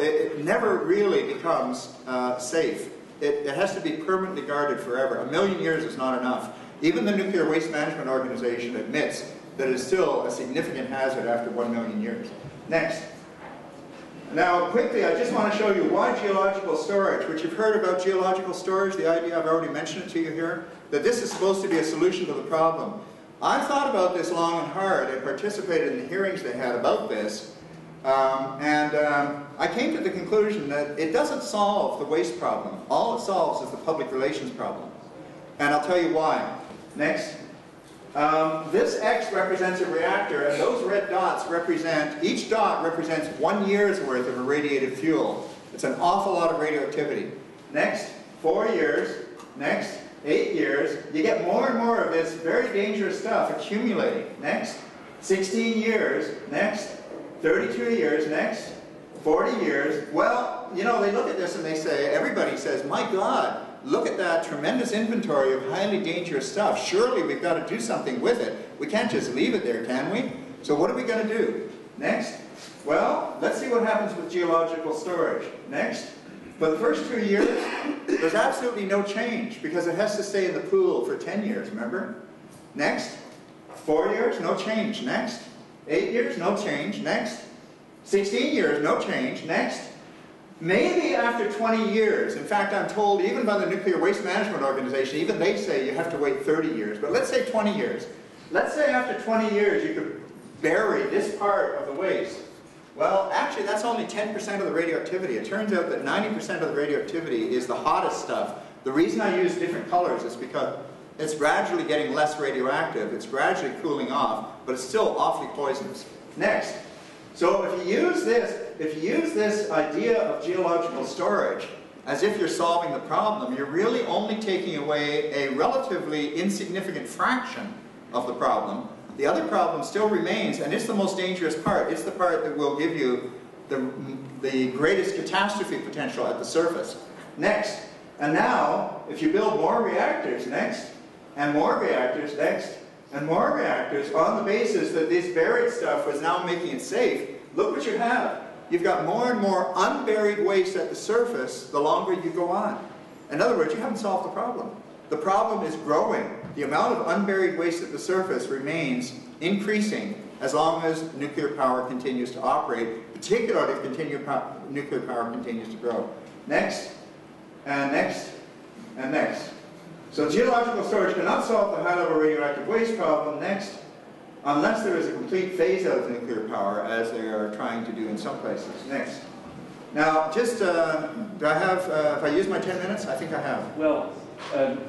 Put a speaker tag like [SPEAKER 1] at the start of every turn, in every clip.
[SPEAKER 1] it never really becomes safe. It has to be permanently guarded forever. 1 million years is not enough. Even the Nuclear Waste Management Organization admits that it is still a significant hazard after 1 million years. Next. Now, quickly, I just want to show you why geological storage, which you've heard about geological storage, the idea, I've already mentioned it to you here, that this is supposed to be a solution to the problem. I've thought about this long and hard and participated in the hearings they had about this, I came to the conclusion that it doesn't solve the waste problem. All it solves is the public relations problem. And I'll tell you why. Next. This X represents a reactor, and those red dots represent, each dot represents 1 year's worth of irradiated fuel. It's an awful lot of radioactivity. Next, 4 years. Next, 8 years. You get more and more of this very dangerous stuff accumulating. Next, 16 years. Next, 32 years. Next, 40 years. Well, you know, they look at this and they say, everybody says, my God, look at that tremendous inventory of highly dangerous stuff. Surely we've got to do something with it. We can't just leave it there, can we? So what are we going to do? Next. Well, let's see what happens with geological storage. Next. For the first 2 years, there's absolutely no change because it has to stay in the pool for 10 years, remember? Next. 4 years, no change. Next. 8 years, no change. Next. 16 years, no change. Next. Maybe after 20 years, in fact I'm told even by the Nuclear Waste Management Organization, even they say you have to wait 30 years, but let's say 20 years. Let's say after 20 years you could bury this part of the waste. Well, actually that's only 10% of the radioactivity. It turns out that 90% of the radioactivity is the hottest stuff. The reason I use different colors is because it's gradually getting less radioactive, it's gradually cooling off, but it's still awfully poisonous. Next. So if you use this idea of geological storage as if you're solving the problem, you're really only taking away a relatively insignificant fraction of the problem. The other problem still remains, and it's the most dangerous part. It's the part that will give you the greatest catastrophe potential at the surface. Next. And now, if you build more reactors, next, and more reactors, next, and more reactors on the basis that this buried stuff was now making it safe, look what you have. You've got more and more unburied waste at the surface the longer you go on. In other words, you haven't solved the problem. The problem is growing. The amount of unburied waste at the surface remains increasing as long as nuclear power continues to operate, particularly if nuclear power continues to grow. Next, and next, and next. So geological storage cannot solve the high-level radioactive waste problem, next, unless there is a complete phase-out of nuclear power, as they are trying to do in some places. Next. Now, just, do I have, if I use my 10 minutes? I think I have.
[SPEAKER 2] Well,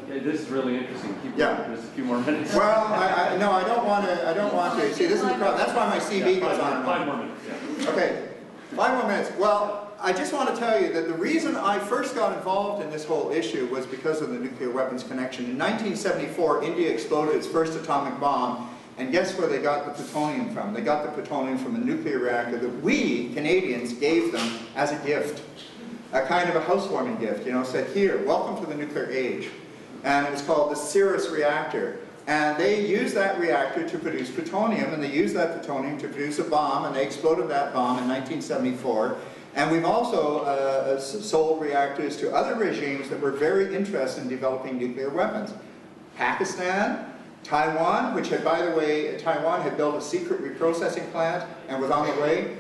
[SPEAKER 2] this is really interesting. Keep going for just a few more minutes.
[SPEAKER 1] Well, no, I don't want to. See, this is the problem. That's why my CV goes on.
[SPEAKER 2] 5 more minutes, yeah.
[SPEAKER 1] Okay, 5 more minutes. Well, I just want to tell you that the reason I first got involved in this whole issue was because of the nuclear weapons connection. In 1974, India exploded its first atomic bomb, and guess where they got the plutonium from? They got the plutonium from a nuclear reactor that we, Canadians, gave them as a gift. A kind of a housewarming gift, you know, said, here, welcome to the nuclear age. And it was called the Cirrus reactor. And they used that reactor to produce plutonium, and they used that plutonium to produce a bomb, and they exploded that bomb in 1974. And we've also sold reactors to other regimes that were very interested in developing nuclear weapons. Pakistan, Taiwan, which had, by the way, Taiwan had built a secret reprocessing plant and was on the way.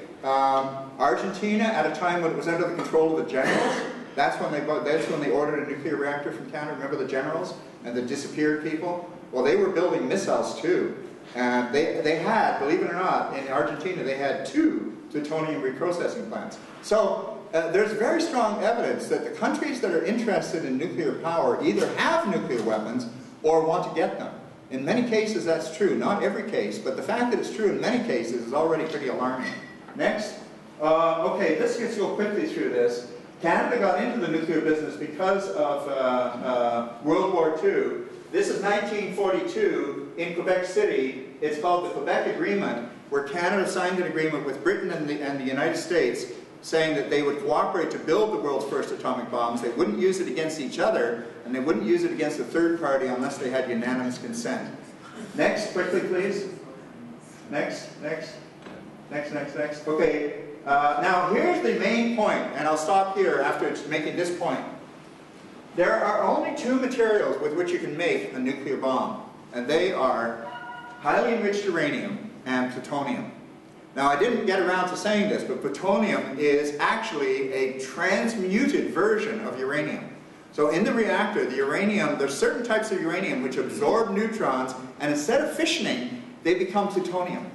[SPEAKER 1] Argentina, at a time when it was under the control of the generals, that's when they ordered a nuclear reactor from Canada. Remember the generals and the disappeared people? Well, they were building missiles too. And they had, believe it or not, in Argentina, they had 2 plutonium reprocessing plants. So there's very strong evidence that the countries that are interested in nuclear power either have nuclear weapons or want to get them. In many cases that's true, not every case, but the fact that it's true in many cases is already pretty alarming. Next. Okay, let's just go quickly through this. Canada got into the nuclear business because of World War II. This is 1942 in Quebec City. It's called the Quebec Agreement, where Canada signed an agreement with Britain and the United States saying that they would cooperate to build the world's first atomic bombs. They wouldn't use it against each other, and they wouldn't use it against a third party unless they had unanimous consent. Next, quickly please. Next, next, next, next, next. Okay, Now here's the main point, and I'll stop here after making this point. There are only two materials with which you can make a nuclear bomb, and they are highly enriched uranium and plutonium. Now I didn't get around to saying this, but plutonium is actually a transmuted version of uranium. So in the reactor, the uranium, there's certain types of uranium which absorb neutrons, and instead of fissioning, they become plutonium.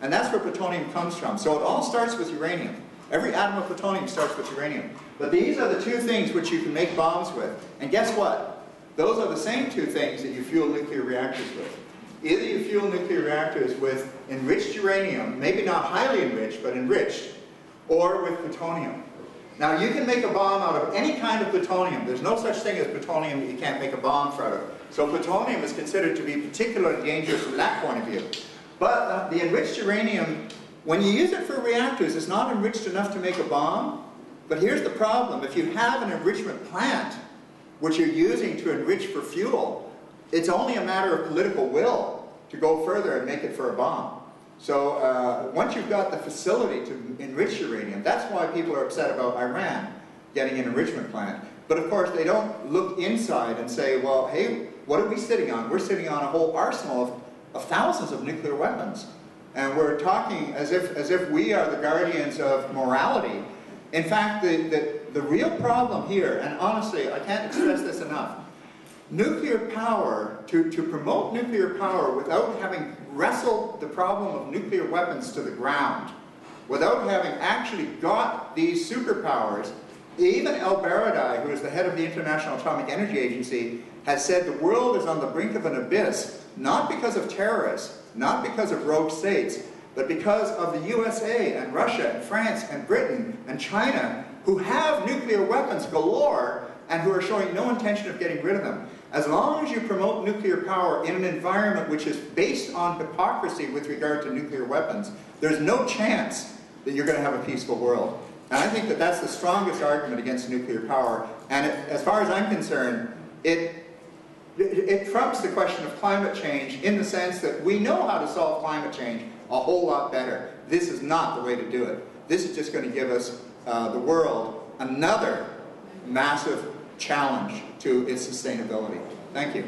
[SPEAKER 1] And that's where plutonium comes from. So it all starts with uranium. Every atom of plutonium starts with uranium. But these are the two things which you can make bombs with. And guess what? Those are the same two things that you fuel nuclear reactors with. Either you fuel nuclear reactors with enriched uranium, maybe not highly enriched, but enriched, or with plutonium. Now you can make a bomb out of any kind of plutonium. There's no such thing as plutonium that you can't make a bomb out of. So plutonium is considered to be particularly dangerous from that point of view. But the enriched uranium, when you use it for reactors, it's not enriched enough to make a bomb. But here's the problem. If you have an enrichment plant, which you're using to enrich for fuel, it's only a matter of political will to go further and make it for a bomb. So once you've got the facility to enrich uranium, that's why people are upset about Iran getting an enrichment plant. But of course, they don't look inside and say, well, hey, what are we sitting on? We're sitting on a whole arsenal of thousands of nuclear weapons. And we're talking as if we are the guardians of morality. In fact, the real problem here, and honestly, I can't express this enough, nuclear power, to promote nuclear power without having wrestled the problem of nuclear weapons to the ground, without having actually got these superpowers, even El Baradei, who is the head of the International Atomic Energy Agency, has said the world is on the brink of an abyss, not because of terrorists, not because of rogue states, but because of the USA and Russia and France and Britain and China, who have nuclear weapons galore and who are showing no intention of getting rid of them. As long as you promote nuclear power in an environment which is based on hypocrisy with regard to nuclear weapons, there's no chance that you're going to have a peaceful world. And I think that that's the strongest argument against nuclear power. And as far as I'm concerned, it trumps the question of climate change in the sense that we know how to solve climate change a whole lot better. This is not the way to do it. This is just going to give us, the world, another massive challenge to its sustainability. Thank you.